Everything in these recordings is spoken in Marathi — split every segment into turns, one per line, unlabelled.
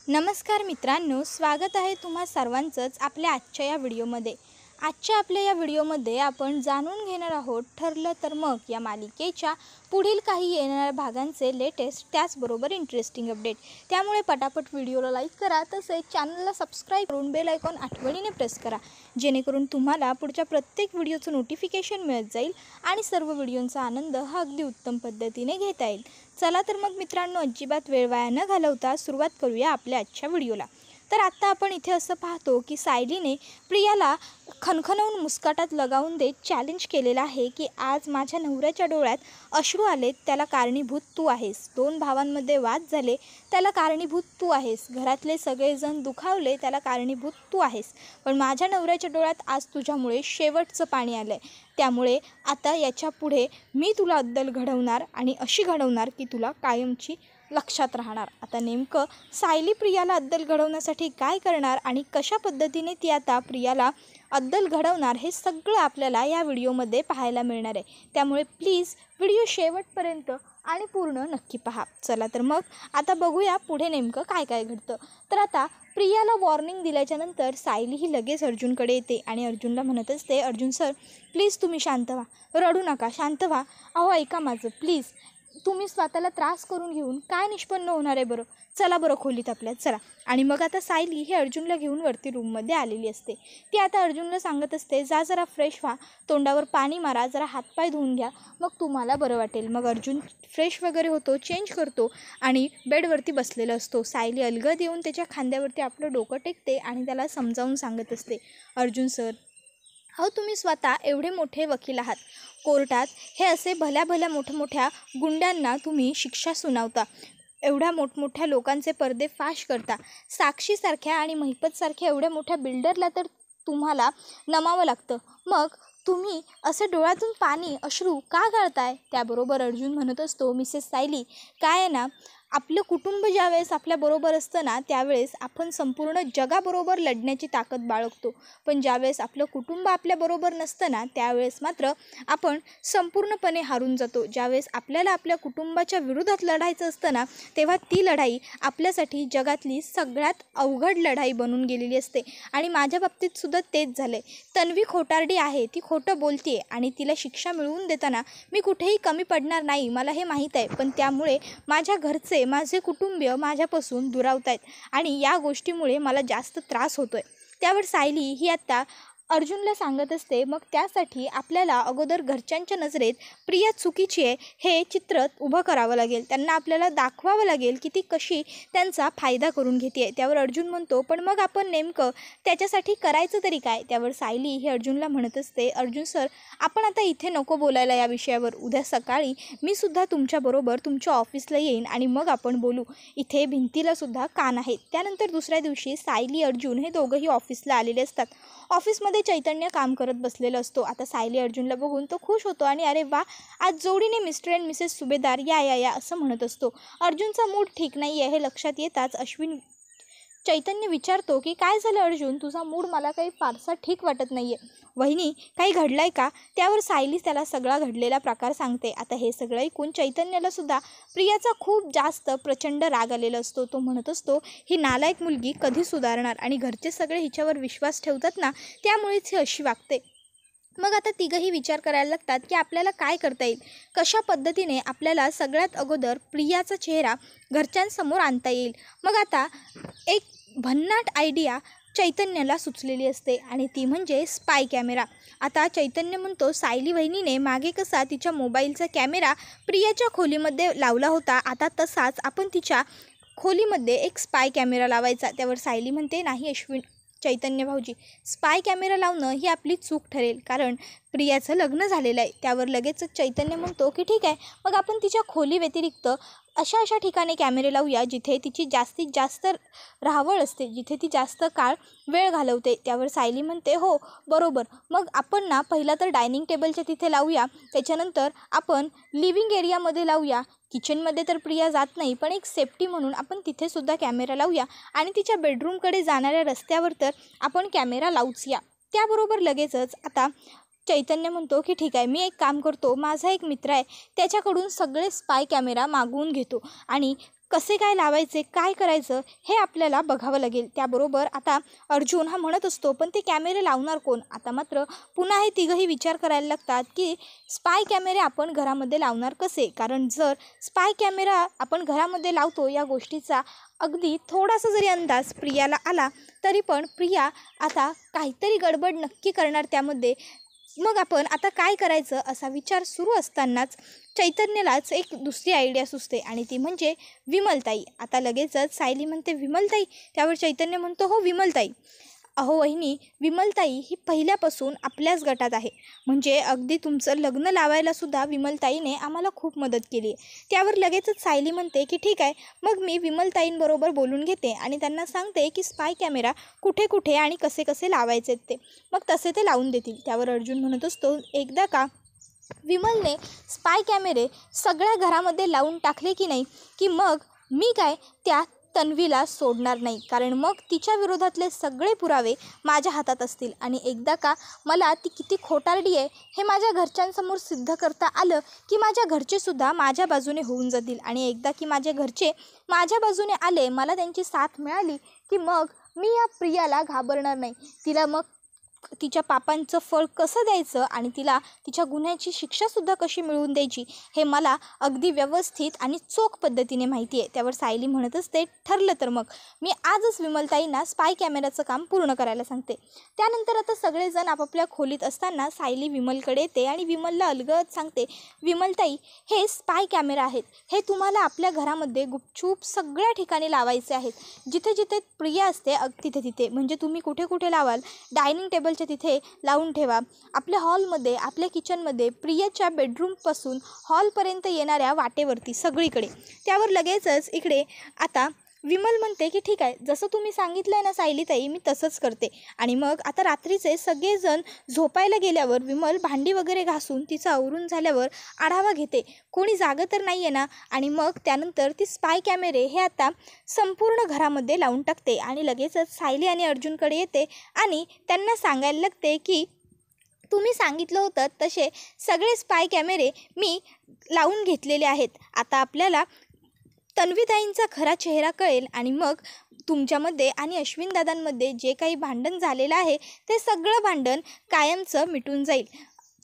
नमस्कार मित्रांनो, स्वागत आहे तुम्हा सर्वांचंच आपल्या आजच्या या व्हिडिओमध्ये। आजच्या आपल्या या व्हिडिओमध्ये आपण जाणून घेणार आहोत ठरलं तर मग या मालिकेच्या पुढील काही येणाऱ्या भागांचे लेटेस्ट त्याचबरोबर इंटरेस्टिंग अपडेट। त्यामुळे पटापट व्हिडिओला लाईक करा, तसेच चॅनलला सबस्क्राईब करून बेल आयकॉन आठवणीने प्रेस करा, जेणेकरून तुम्हाला पुढच्या प्रत्येक व्हिडिओचं नोटिफिकेशन मिळत जाईल आणि सर्व व्हिडिओंचा आनंद हा अगदी उत्तम पद्धतीने घेता येईल। चला तर मग मित्रांनो, अजिबात वेळ वाया न घालवता सुरुवात करूया आपल्या आजच्या व्हिडिओला। तर आता आपण इथे असं पाहतो की सायलीने प्रियाला खणखणवून मुस्काटात लगावून देत चॅलेंज केलेलं आहे की आज माझ्या नवऱ्याच्या डोळ्यात अश्रू आले, त्याला कारणीभूत तू आहेस। दोन भावांमध्ये वाद झाले, त्याला कारणीभूत तू आहेस। घरातले सगळेजण दुखावले, त्याला कारणीभूत तू आहेस। पण माझ्या नवऱ्याच्या डोळ्यात आज तुझ्यामुळे शेवटचं पाणी आलंय, त्यामुळे आता याच्या पुढे मी तुला अद्दल घडवणार आणि अशी घडवणार की तुला कायमची लक्षात राहणार। आता नेमकं सायली प्रियाला अद्दल घडवण्यासाठी काय करणार आणि कशा पद्धतीने ती आता प्रियाला अद्दल घडवणार हे सगळं आपल्याला या व्हिडिओमध्ये पाहायला मिळणार आहे। त्यामुळे प्लीज व्हिडिओ शेवटपर्यंत आणि पूर्ण नक्की पहा। चला तर मग आता बघूया पुढे नेमकं काय काय घडतं। तर आता प्रियाला वॉर्निंग दिल्याच्या नंतर सायली ही लगेच अर्जुनकडे येते आणि अर्जुनला म्हणत असते, अर्जुन सर प्लीज तुम्ही शांत व्हा, रडू नका, शांत व्हा, अहो ऐका माझं प्लीज। तुम्ही स्वतःला त्रास करून घेऊन काय निष्पन्न होणार आहे बरं, चला बरं खोलीत आपल्या चला। आणि मग आता सायली हे अर्जुनला घेऊन वरती रूममध्ये आलेली असते। ती आता अर्जुनला सांगत असते, जा जरा फ्रेश व्हा, तोंडावर पाणी मारा, जरा हातपाय धुवून घ्या, मग तुम्हाला बरं वाटेल। मग अर्जुन फ्रेश वगैरे होतो, चेंज करतो आणि बेडवरती बसलेला असतो। सायली अलगद येऊन त्याच्या खांद्यावरती आपलं डोकं टेकते आणि त्याला समजावून सांगत असते, अर्जुन सर अहो तुम्ही स्वतः एवढे मोठे वकील आहात, कोर्टात हे असे भल्या मोठमोठ्या गुंड्यांना तुम्ही शिक्षा सुनावता, एवढ्या मोठमोठ्या लोकांचे पर्दे फाश करता, साक्षीसारख्या आणि महिपतसारख्या एवढ्या मोठ्या बिल्डरला तर तुम्हाला नमावं लागतं, मग तुम्ही असं डोळ्यातून पाणी अश्रू का गाळताय? त्याबरोबर अर्जुन म्हणत असतो, मिसेस सायली काय आहे ना, आपलं कुटुंब ज्यावेळेस आपल्याबरोबर असतं ना त्यावेळेस आपण संपूर्ण जगाबरोबर लढण्याची ताकद बाळगतो, पण ज्यावेळेस आपलं कुटुंब आपल्याबरोबर नसतं ना त्यावेळेस मात्र आपण संपूर्णपणे हारून जातो। ज्यावेळेस आपल्याला आपल्या कुटुंबाच्या विरोधात लढायचं असतं ना तेव्हा ती लढाई आपल्यासाठी जगातली सगळ्यात अवघड लढाई बनून गेलेली असते। आणि माझ्या बाबतीत सुद्धा तेच झालं आहे। तन्वी खोटारडी आहे, ती खोटं बोलते आणि तिला शिक्षा मिळवून देताना मी कुठेही कमी पडणार नाही, मला हे माहीत आहे, पण त्यामुळे माझ्या घरचे माझे कुटुंबीय माझ्यापासून दुरावत आहेत आणि या गोष्टीमुळे मला जास्त त्रास होतोय। त्यावर सायली ही आता अर्जुनला सांगत असते, मग त्यासाठी आपल्याला अगोदर घरच्यांच्या नजरेत प्रिया चुकीची आहे हे चित्र उभं करावं लागेल, त्यांना आपल्याला दाखवावं लागेल की ती कशी त्यांचा फायदा करून घेते। त्यावर अर्जुन म्हणतो, पण मग आपण नेमकं त्याच्यासाठी करायचं तरी काय? त्यावर सायली ही अर्जुनला म्हणत असते, अर्जुन सर आपण आता इथे नको बोलायला या विषयावर, उद्या सकाळी मी सुद्धा तुमच्याबरोबर तुमच्या ऑफिसला येईन आणि मग आपण बोलू, इथे भिंतीला सुद्धा कान आहेत। त्यानंतर दुसऱ्या दिवशी सायली अर्जुन हे दोघंही ऑफिसला आलेले असतात। ऑफिसमध्ये चैतन्य काम करत बसलेला असतो। आता सायली अर्जुनला बघून तो खुश होतो आणि अरे वा, आज जोडीने मिस्टर अँड मिसेस सुभेदार या या या असं म्हणत असतो। अर्जुनचा मूड ठीक नाही आहे हे लक्षात येताच चैतन्य विचारतो की काय झालं अर्जुन, तुझा मूड मला काही फारसा ठीक वाटत नाही आहे, वहिनी काही घडलंय का? त्यावर सायली त्याला सगळा घडलेला प्रकार सांगते। आता हे सगळं ऐकून चैतन्याला सुद्धा प्रियाचा खूप जास्त प्रचंड राग आलेला असतो। तो म्हणत असतो, ही नालायक मुलगी कधी सुधारणार आणि घरचे सगळे हिच्यावर विश्वास ठेवतात ना त्यामुळेच ही अशी वागते। मग आता तिघंही विचार करायला लागतात की आपल्याला काय करता येईल, कशा पद्धतीने आपल्याला सगळ्यात अगोदर प्रियाचा चेहरा घरच्यांसमोर आणता येईल। मग आता एक भन्नाट आयडिया चैतन्याला सुचलेली असते आणि ती म्हणजे स्पाय कॅमेरा। आता चैतन्य म्हणतो, सायली वहिनीने मागे कसा तिच्या मोबाईलचा कॅमेरा प्रियाच्या खोलीमध्ये लावला होता, आता तसाच आपण तिच्या खोलीमध्ये एक स्पाय कॅमेरा लावायचा। त्यावर सायली म्हणते, नाही चैतन्य भाऊजी, स्पाय कॅमेरा लावणं ही आपली चूक ठरेल, कारण प्रियाचं लग्न झालेलं आहे। त्यावर लगेचच चैतन्य म्हणतो की ठीक आहे, मग आपण तिच्या खोली व्यतिरिक्त अशा ठिकाणी कॅमेरे लावूया जिथे तिची जास्तीत जास्त राहवळ असते, जिथे ती जास्त काळ वेळ घालवते। त्यावर सायली म्हणते, हो बरोबर, मग आपण ना पहिला तर डायनिंग टेबलच्या तिथे लावूया, त्याच्यानंतर आपण लिव्हिंग एरियामध्ये लावूया, किचनमध्ये तर प्रिया जात नाही, पण एक सेफ्टी म्हणून आपण तिथे सुद्धा कॅमेरा लावूया आणि तिच्या बेडरूमकडे जाणाऱ्या रस्त्यावर तर आपण कॅमेरा लावूच या। त्याबरोबर लगेचच आता चैतन्य म्हणतो की ठीक आहे, मी एक काम करतो, माझा एक मित्र आहे त्याच्याकडून सगळे स्पाय कॅमेरा मागवून घेतो आणि कसे काय लावायचे, काय करायचं हे आपल्याला बघावं लागेल. त्याबरोबर आता अर्जुन हा म्हणत असतो, पण ते कॅमेरे लावणार कोण? आता मात्र पुन्हा हे तिघंही विचार करायला लागतात की स्पाय कॅमेरे आपण घरामध्ये लावणार कसे? कारण जर स्पाय कॅमेरा आपण घरामध्ये लावतो या गोष्टीचा अगदी थोडासा जरी अंदाज प्रियाला आला तरी पण प्रिया आता काहीतरी गडबड नक्की करणार त्यामध्ये. मग आपण आता काय करायचं असा विचार सुरू असतानाच चैतन्यालाच एक दुसरी आयडिया सुचते आणि ती म्हणजे विमलताई. आता लगेचच सायली म्हणते विमलताई. त्यावर चैतन्य म्हणतो हो विमलताई. अहो वहिनी, विमलताई ही पहिल्यापासून आपल्याच गटात आहे. म्हणजे अगदी तुमचं लग्न लावायलासुद्धा विमलताईने आम्हाला खूप मदत केली आहे. त्यावर लगेचच सायली म्हणते की ठीक आहे, मग मी विमलताईंबरोबर बोलून घेते आणि त्यांना सांगते की स्पाय कॅमेरा कुठे कुठे आणि कसे कसे लावायचे ते, मग तसे ते लावून देतील. त्यावर अर्जुन म्हणत असतो एकदा का विमलने स्पाय कॅमेरे सगळ्या घरामध्ये लावून टाकले की नाही की मग मी काय त्या तन्वीला सोडणार नाही, कारण मग तिच्या विरोधातले सगळे पुरावे माझ्या हातात असतील आणि एकदा का मला ती किती खोटारडी आहे हे माझ्या घरच्यांसमोर सिद्ध करता आलं की माझ्या घरचेसुद्धा माझ्या बाजूने होऊन जातील आणि एकदा की माझे घरचे माझ्या बाजूने आले, मला त्यांची साथ मिळाली की मग मी या प्रियाला घाबरणार नाही. तिला मग तिच्या पापांचं फळ कसं द्यायचं आणि तिला तिच्या गुन्ह्याची शिक्षासुद्धा कशी मिळवून द्यायची हे मला अगदी व्यवस्थित आणि चोख पद्धतीने माहिती आहे. त्यावर सायली म्हणत असते ठरलं तर मग मी आजच विमलताईंना स्पाय कॅमेऱ्याचं काम पूर्ण करायला सांगते. त्यानंतर आता सगळेजण आपापल्या खोलीत असताना सायली विमलकडे येते आणि विमलला अलगद सांगते विमलताई, हे स्पाय कॅमेरा आहेत, हे तुम्हाला आपल्या घरामध्ये गुपचूप सगळ्या ठिकाणी लावायचे आहेत. जिथे जिथे प्रिया असते तिथे तिथे, म्हणजे तुम्ही कुठे कुठे लावाल, डायनिंग टेबल तिथे लावून ठेवा, आपल्या हॉलमध्ये, आपल्या किचनमध्ये, प्रियाच्या बेडरूमपासून हॉलपर्यंत येणाऱ्या वाटेवरती सगळीकडे. त्यावर लगेचच इकडे आता विमल म्हणते की ठीक आहे, जसं तुम्ही सांगितलं आहे ना सायलीताई, मी तसंच करते. आणि मग आता रात्रीचे सगळेजण झोपायला गेल्यावर विमल भांडी वगैरे घासून तिचं आवरून झाल्यावर आढावा घेते, कोणी जागं तर नाही आहे ना. आणि मग त्यानंतर ती स्पाय कॅमेरे हे आता संपूर्ण घरामध्ये लावून टाकते आणि लगेचच सायली आणि अर्जुनकडे येते आणि त्यांना सांगायला लागते की तुम्ही सांगितलं होतं तसे सगळे स्पाय कॅमेरे मी लावून घेतलेले आहेत. आता आपल्याला तन्वीताईंचा खरा चेहरा कळेल आणि मग तुमच्यामध्ये आणि अश्विनदादांमध्ये जे काही भांडण झालेलं आहे ते सगळं भांडण कायमचं मिटून जाईल.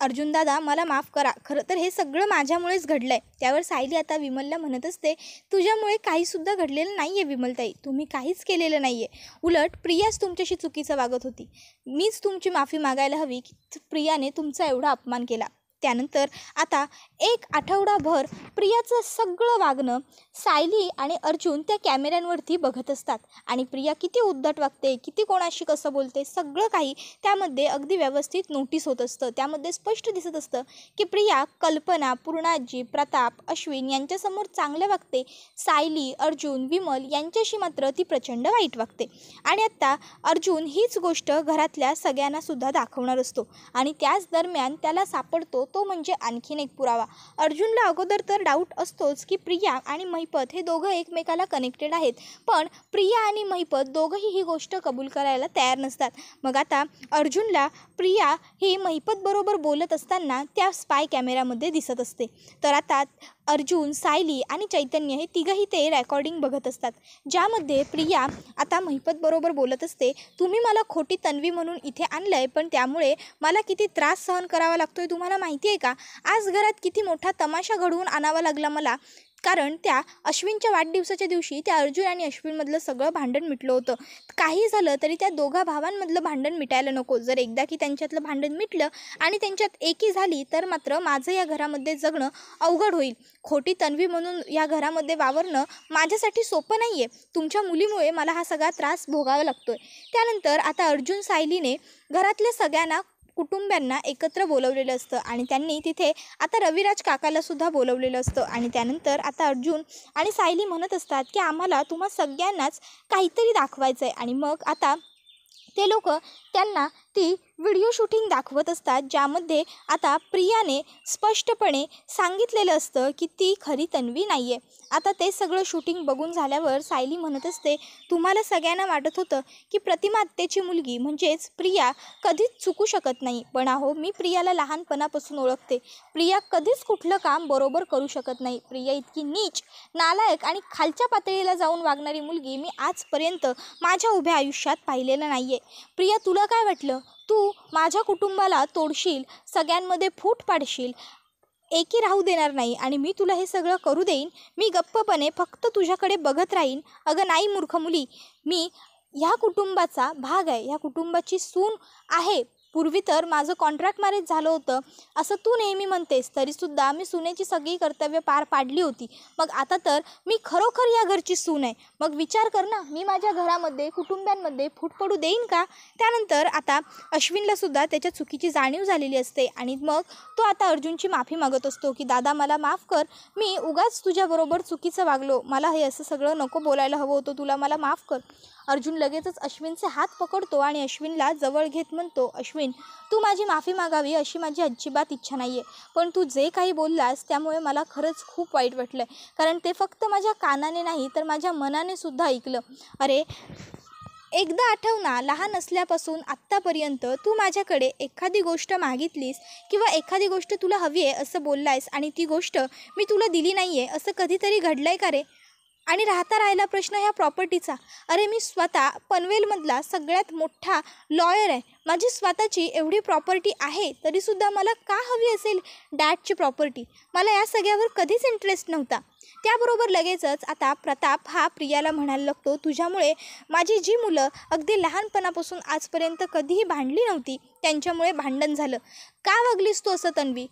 अर्जुनदादा मला माफ करा, खरं तर हे सगळं माझ्यामुळेच घडलं आहे. त्यावर सायली आता विमलला म्हणत असते तुझ्यामुळे काहीसुद्धा घडलेलं नाही आहे विमलताई, तुम्ही काहीच केलेलं नाही आहे. उलट प्रियाच तुमच्याशी चुकीचं वागत होती. मीच तुमची माफी मागायला हवी की प्रियाने तुमचा एवढा अपमान केला. त्यानंतर आता एक आठवडाभर प्रियाचं सगळं वागणं सायली आणि अर्जुन त्या कॅमेऱ्यांवरती बघत असतात आणि प्रिया किती उद्धट वागते, किती कोणाशी कसं बोलते, सगळं काही त्यामध्ये अगदी व्यवस्थित नोटीस होत असतं. त्यामध्ये स्पष्ट दिसत असतं की प्रिया कल्पना, पूर्णाजी, प्रताप, अश्विन यांच्यासमोर चांगलं वागते, सायली, अर्जुन, विमल यांच्याशी मात्र ती प्रचंड वाईट वागते. आणि आत्ता अर्जुन हीच गोष्ट घरातल्या सगळ्यांनासुद्धा दाखवणार असतो आणि त्याच दरम्यान त्याला सापडतो तो म्हणजे आणखीन एक पुरावा. अर्जुनला अगोदर तर डाऊट असतोच की प्रिया आणि महिपत हे दोघं एकमेकाला कनेक्टेड आहेत, पण प्रिया आणि महिपत दोघंही ही गोष्ट कबूल करायला तयार नसतात. मग आता अर्जुनला प्रिया ही महिपत बरोबर बोलत असताना त्या स्पाय कॅमेऱ्यामध्ये दिसत असते. तर आता अर्जुन, सायली आणि चैतन्य हे तिघंही ते रेकॉर्डिंग बघत असतात, ज्यामध्ये प्रिया आता महिपत बरोबर बोलत असते तुम्ही मला खोटी तन्वी म्हणून इथे आणलं आहे, पण त्यामुळे मला किती त्रास सहन करावा लागतोय तुम्हाला माहिती आहे का? आज घरात किती मोठा तमाशा घडवून आणावा लागला मला, कारण त्या अश्विनच्या वाढदिवसाच्या दिवशी त्या अर्जुन आणि अश्विनमधलं सगळं भांडण मिटलं होतं. काही झालं तरी त्या दोघा भावांमधलं भांडण मिटायला नको. जर एकदा की त्यांच्यातलं भांडण मिटलं आणि त्यांच्यात एकी झाली तर मात्र माझं या घरामध्ये जगणं अवघड होईल. खोटी तन्वी म्हणून या घरामध्ये वावरणं माझ्यासाठी सोपं नाही आहे. तुमच्या मुलीमुळे मला हा सगळा त्रास भोगावा लागतोय. त्यानंतर आता अर्जुन सायलीने घरातल्या सगळ्यांना कुटुंबियांना एकत्र बोलवलेलं असतं आणि त्यांनी तिथे आता रविराज काकालासुद्धा बोलवलेलं असतं. आणि त्यानंतर आता अर्जुन आणि सायली म्हणत असतात की आम्हाला तुम्हा सगळ्यांनाच काहीतरी दाखवायचं आहे. आणि मग आता ते लोक त्यांना ती व्हिडिओ शूटिंग दाखवत असतात, ज्यामध्ये आता प्रियाने स्पष्टपणे सांगितलेलं असतं की ती खरी तन्वी नाही आहे. आता ते सगळं शूटिंग बघून झाल्यावर सायली म्हणत असते, तुम्हाला सगळ्यांना वाटत होतं की प्रतिमा आत्याची मुलगी म्हणजेच प्रिया कधीच चुकू शकत नाही, पण अहो मी प्रियाला लहानपणापासून ओळखते. प्रिया कधीच कुठलं काम बरोबर करू शकत नाही. प्रिया इतकी नीच, नालायक आणि खालच्या पातळीला जाऊन वागणारी मुलगी मी आजपर्यंत माझ्या उभ्या आयुष्यात पाहिलेलं नाही आहे. प्रिया, तुला काय वाटलं? तू माझ्या कुटुंबाला तोडशील, सगळ्यांमध्ये फूट पाडशील, एकी राहू देणार नाही आणि मी तुला हे सगळं करू देईन. मी गप्पपणे फक्त तुझ्याकडे बघत राहीन. अगं नाही मूर्ख मुली, मी ह्या कुटुंबाचा भाग आहे, ह्या कुटुंबाची सून आहे. पूर्वी तर माझं कॉन्ट्रॅक्ट मॅरेज झालं होतं असं तू नेहमी म्हणतेस, तरीसुद्धा मी सुनेची सगळी कर्तव्य पार पाडली होती. मग आता तर मी खरोखर या घरची सून आहे. मग विचार कर ना, मी माझ्या घरामध्ये कुटुंबांमध्ये फूट पडू देईन का? त्यानंतर आता अश्विनलासुद्धा त्याच्या चुकीची जाणीव झालेली असते आणि मग तो आता अर्जुनची माफी मागत असतो की दादा मला माफ कर, मी उगाच तुझ्याबरोबर चुकीचं वागलो, मला हे असं सगळं नको बोलायला हवं होतं तुला, मला माफ कर. अर्जुन लगेचच अश्विनचे हात पकडतो आणि अश्विनला जवळ घेत म्हणतो, अश्विन तू माझी माफी मागावी अशी माझी अजिबात इच्छा नाही आहे, पण तू जे काही बोललास त्यामुळे मला खरंच खूप वाईट वाटलं आहे. कारण ते फक्त माझ्या कानाने नाही तर माझ्या मनाने सुद्धा ऐकलं. अरे एकदा आठव ना, लहान असल्यापासून आत्तापर्यंत तू माझ्याकडे एखादी गोष्ट मागितलीस किंवा एखादी गोष्ट तुला हवी आहे असं बोललायस आणि ती गोष्ट मी तुला दिली नाही आहे असं कधीतरी घडलं आहे का रे? आणि राहिला प्रश्न ह्या प्रॉपर्टीचा. अरे मी स्वतः पनवेलमधला सगळ्यात मोठा लॉयर आहे, माझी स्वतःची एवढी प्रॉपर्टी आहे, तरीसुद्धा मला का हवी असेल डॅडची प्रॉपर्टी? मला या सगळ्यावर कधीच इंटरेस्ट नव्हता. त्याबरोबर लगेचच आता प्रताप हा प्रियाला म्हणायला लागतो, तुझ्यामुळे माझी जी मुलं अगदी लहानपणापासून आजपर्यंत कधीही भांडली नव्हती त्यांच्यामुळे भांडण झालं. का वागलीस तू असं तन्वी?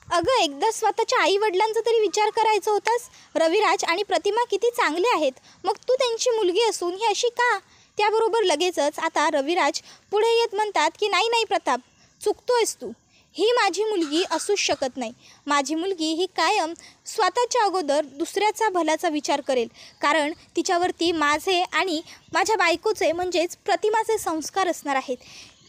अगं एकदा स्वतःच्या आईवडिलांचा तरी विचार करायचा होतास. रविराज आणि प्रतिमा किती चांगले आहेत, मग तू त्यांची मुलगी असून ही अशी का? त्याबरोबर लगेचच आता रविराज पुढे येत म्हणतात की नाही नाही प्रताप, चुकतोयस तू, ही माझी मुलगी असूच शकत नाही. माझी मुलगी ही कायम स्वतःच्या अगोदर दुसऱ्याचा भल्याचा विचार करेल, कारण तिच्यावरती माझे आणि माझ्या बायकोचे म्हणजेच प्रतिमाचे संस्कार असणार आहेत.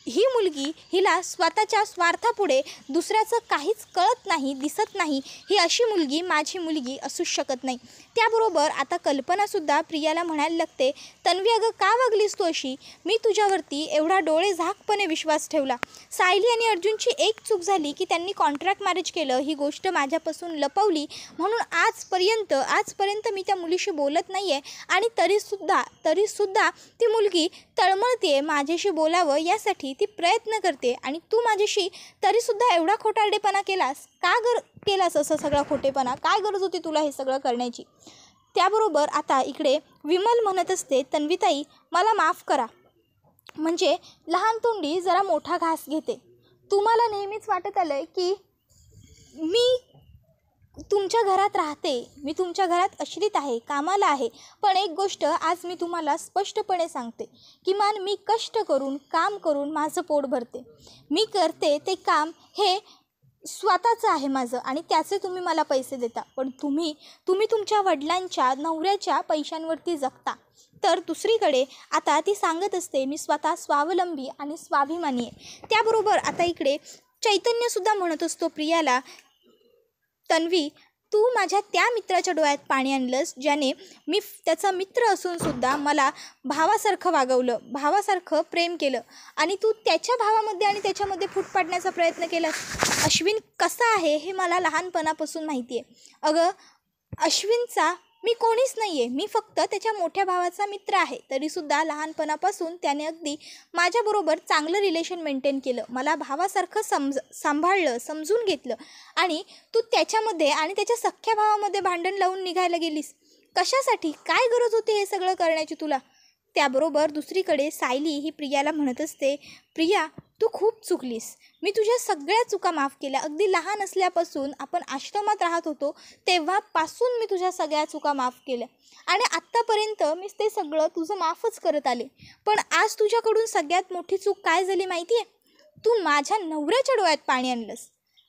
ही मुलगी, हिला स्वतःच्या स्वार्थापुढे दुसऱ्याचं काहीच कळत नाही, दिसत नाही, ही अशी मुलगी माझी मुलगी असूच शकत नाही. त्याबरोबर आता कल्पनासुद्धा प्रियाला म्हणायला लागते, तन्वी अगं का वागलीस तू अशी? मी तुझ्यावरती एवढा डोळे झाकपणे विश्वास ठेवला. सायली आणि अर्जुनची एक चूक झाली की त्यांनी कॉन्ट्रॅक्ट मॅरेज केलं, ही गोष्ट माझ्यापासून लपवली, म्हणून आजपर्यंत मी त्या मुलीशी बोलत नाही आहे आणि तरीसुद्धा ती मुलगी तळमळते, माझ्याशी बोलावं यासाठी ती प्रयत्न करते आणि तू माझ्याशी तरीसुद्धा एवढा खोटारडेपणा केलास का? केलास असं सगळा खोटेपणा? काय गरज होती तुला हे सगळं करण्याची? त्याबरोबर आता इकडे विमल म्हणत असते, तन्वीताई मला माफ करा, म्हणजे लहान तोंडी जरा मोठा घास घेते. तुम्हाला नेहमीच वाटत आलं आहे की मी तुमच्या घरात राहते, मी तुमच्या घरात आश्रित आहे, कामाला आहे, पण एक गोष्ट आज मी तुम्हाला स्पष्टपणे सांगते, किमान मी कष्ट करून काम करून माझं पोट भरते. मी करते ते काम हे स्वतःचं आहे माझं आणि त्याचे तुम्ही मला पैसे देता, पण तुम्ही तुमच्या वडिलांच्या नवऱ्याच्या पैशांवरती जगता. तर दुसरीकडे आता ती सांगत असते, मी स्वतः स्वावलंबी आणि स्वाभिमानी आहे. त्याबरोबर आता इकडे चैतन्यसुद्धा म्हणत असतो प्रियाला, तन्वी तू माझ्या त्या मित्राच्या डोळ्यात पाणी आणलंस ज्याने मी त्याचा मित्र असूनसुद्धा मला भावासारखं वागवलं, भावासारखं प्रेम केलं आणि तू त्याच्या भावामध्ये आणि त्याच्यामध्ये फूट पाडण्याचा प्रयत्न केलास. अश्विन कसा आहे हे मला लहानपणापासून माहिती आहे. अगं अश्विनचा मी कोणीच नाही आहे, मी फक्त त्याच्या मोठ्या भावाचा मित्र आहे, तरीसुद्धा लहानपणापासून त्याने अगदी माझ्याबरोबर चांगलं रिलेशन मेंटेन केलं, मला भावासारखं सांभाळलं, समजून घेतलं आणि तू त्याच्यामध्ये आणि त्याच्या सख्ख्या भावामध्ये भांडण लावून निघायला गेलीस. कशासाठी? काय गरज होती हे सगळं करण्याची तुला? त्याबरोबर दुसरीकडे सायली ही प्रियाला म्हणत असते, प्रिया तू खूप चुकलीस, मी तुझ्या सगळ्या चुका माफ केल्या. अगदी लहान असल्यापासून आपण आश्रमात राहत होतो तेव्हापासून मी तुझ्या सगळ्या चुका माफ केल्या आणि आत्तापर्यंत मी ते सगळं तुझं माफच करत आले. पण आज तुझ्याकडून सगळ्यात मोठी चूक काय झाली माहिती आहे? तू माझ्या नवऱ्याच्या डोळ्यात पाणी आणलंस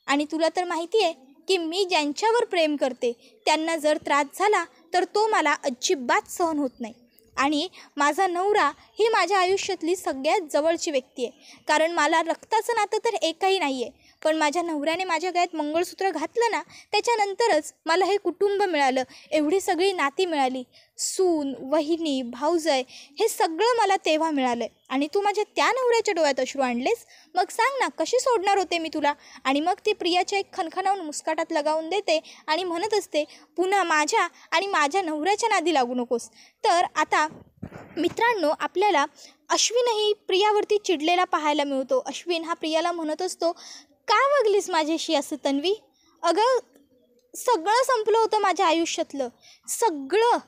आणि तुला तर माहिती आहे की मी ज्यांच्यावर प्रेम करते त्यांना जर त्रास झाला तर तो मला अजिबात सहन होत नाही. आणि माझा नवरा ही माझ्या आयुष्यातली सगळ्यात जवळची व्यक्ती आहे. कारण मला रक्ताचं नातं तर एकही नाही आहे, पण माझ्या नवऱ्याने माझ्या गळ्यात मंगळसूत्र घातलं ना, त्याच्यानंतरच मला हे कुटुंब मिळालं, एवढी सगळी नाती मिळाली. सून, वहिनी, भाऊजाई हे सगळं मला तेव्हा मिळालं आणि तू माझ्या त्या नवऱ्याच्या डोळ्यात अश्रू आणलेस. मग सांग ना, कशी सोडणार होते मी तुला? आणि मग ती प्रियाच्या एक खणखणावून मुस्काटात लगावून देते आणि म्हणत असते, पुन्हा माझ्या आणि माझ्या नवऱ्याच्या नादी लागू नकोस. तर आता मित्रांनो, आपल्याला अश्विनही प्रियावरती चिडलेला पाहायला मिळतो. अश्विन हा प्रियाला म्हणत असतो, का वागलीस माझ्याशी असं तन्वी? अगं, सगळं संपलं होतं माझ्या आयुष्यातलं, सगळं.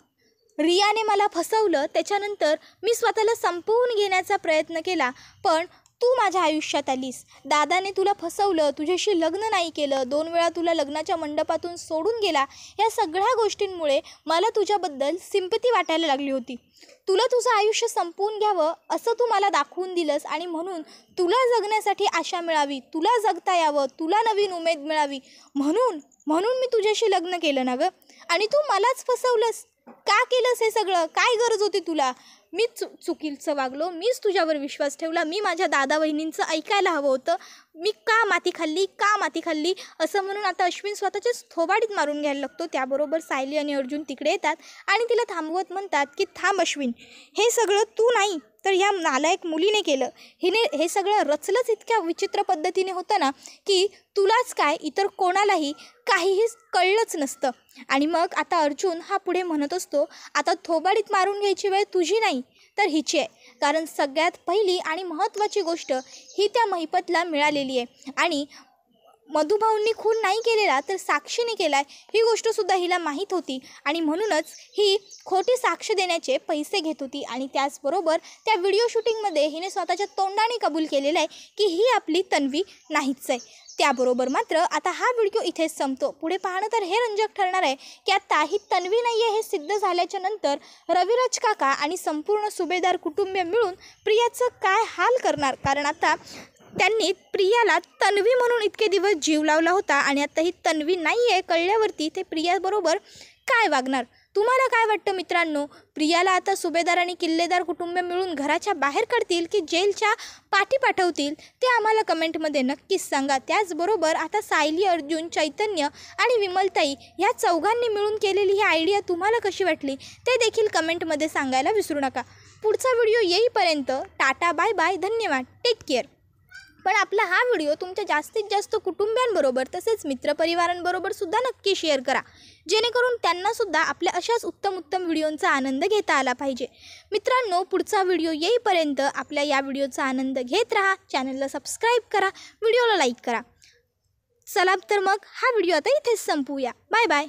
रियाने मला फसवलं, त्याच्यानंतर मी स्वतःला संपवून घेण्याचा प्रयत्न केला, पण तू माझ्या आयुष्यात आलीस. दादाने तुला फसवलं, तुझ्याशी लग्न नाही केलं, 2 वेळा तुला लग्नाच्या मंडपातून सोडून गेला. या सगळ्या गोष्टींमुळे मला तुझ्याबद्दल सिंपती वाटायला लागली होती. तुला तुझं आयुष्य संपवून घ्यावं असं तू मला दाखवून दिलंस आणि म्हणून तुला जगण्यासाठी आशा मिळावी, तुला जगता यावं, तुला नवीन उमेद मिळावी म्हणून मी तुझ्याशी लग्न केलं ना गं. आणि तू मलाच फसवलंस. का केलंस हे सगळं? काय गरज होती तुला? मीच चुकीचं वागलो, मीच तुझ्यावर विश्वास ठेवला, मी माझ्या दादा वहिनींचं ऐकायला हवं होतं. मी का माती खाल्ली असं म्हणून आता अश्विन स्वतःच्याच थोबाडीत मारून घ्यायला लागतो. त्याबरोबर सायली आणि अर्जुन तिकडे येतात आणि तिला थांबवत म्हणतात की थांब अश्विन, हे सगळं तू नाही तर ह्या नालायक मुलीने केलं. हिने हे सगळं रचलंच इतक्या विचित्र पद्धतीने होतं ना, की तुलाच काय इतर कोणालाही काहीही कळलंच नसतं. आणि मग आता अर्जुन हा पुढे म्हणत असतो, आता थोबाडीत मारून घ्यायची वेळ तुझी नाही तर हिची आहे. कारण सगळ्यात पहिली आणि महत्त्वाची गोष्ट ही त्या महिपतला मिळालेली आहे आणि मधुभाऊंनी खून नाही केलेला तर साक्षीने केला आहे ही गोष्टसुद्धा हिला माहीत होती आणि म्हणूनच ही खोटी साक्ष देण्याचे पैसे घेत होती. आणि त्याचबरोबर त्या व्हिडिओ शूटिंगमध्ये हिने स्वतःच्या तोंडाने कबूल केलेलं आहे की ही आपली तन्वी नाहीच आहे. त्याबरोबर मात्र आता हा व्हिडिओ इथेच संपतो. पुढे पाहणं तर हे रंजक ठरणार आहे की आता ही तन्वी नाही आहे हे सिद्ध झाल्याच्या नंतर रविराज काका आणि संपूर्ण सुभेदार कुटुंबीय मिळून प्रियाचं काय हाल करणार. कारण आता त्यांनी प्रियाला तन्वी म्हणून इतके दिवस जीव लावला होता आणि आता ही तन्वी नाही आहे कळल्यावरती ते प्रियाबरोबर काय वागणार. तुम्हाला काय वाटतं मित्रांनो? प्रियाला आता सुभेदार आणि किल्लेदार कुटुंब मिळून घराच्या बाहेर काढतील की जेलच्या पाठी पाठवतील ते आम्हाला कमेंटमध्ये नक्कीच सांगा. त्याचबरोबर आता सायली, अर्जुन, चैतन्य आणि विमलताई ह्या चौघांनी मिळून केलेली ही आयडिया तुम्हाला कशी वाटली ते देखील कमेंटमध्ये सांगायला विसरू नका. पुढचा व्हिडिओ येईपर्यंत टाटा, बाय बाय, धन्यवाद, टेक केअर. पण आपला हा व्हिडिओ तुमच्या जास्तीत जास्त कुटुंबियांबरोबर तसेच मित्रपरिवारांबरोबर सुद्धा नक्की शेअर करा, जेणेकरून त्यांनासुद्धा आपल्या अशाच उत्तम व्हिडिओंचा आनंद घेता आला पाहिजे. मित्रांनो, पुढचा व्हिडिओ येईपर्यंत आपल्या या व्हिडिओचा आनंद घेत राहा. चॅनलला सबस्क्राईब करा, व्हिडिओला लाईक करा. चला तर मग हा व्हिडिओ आता इथेच संपवूया. Bye bye.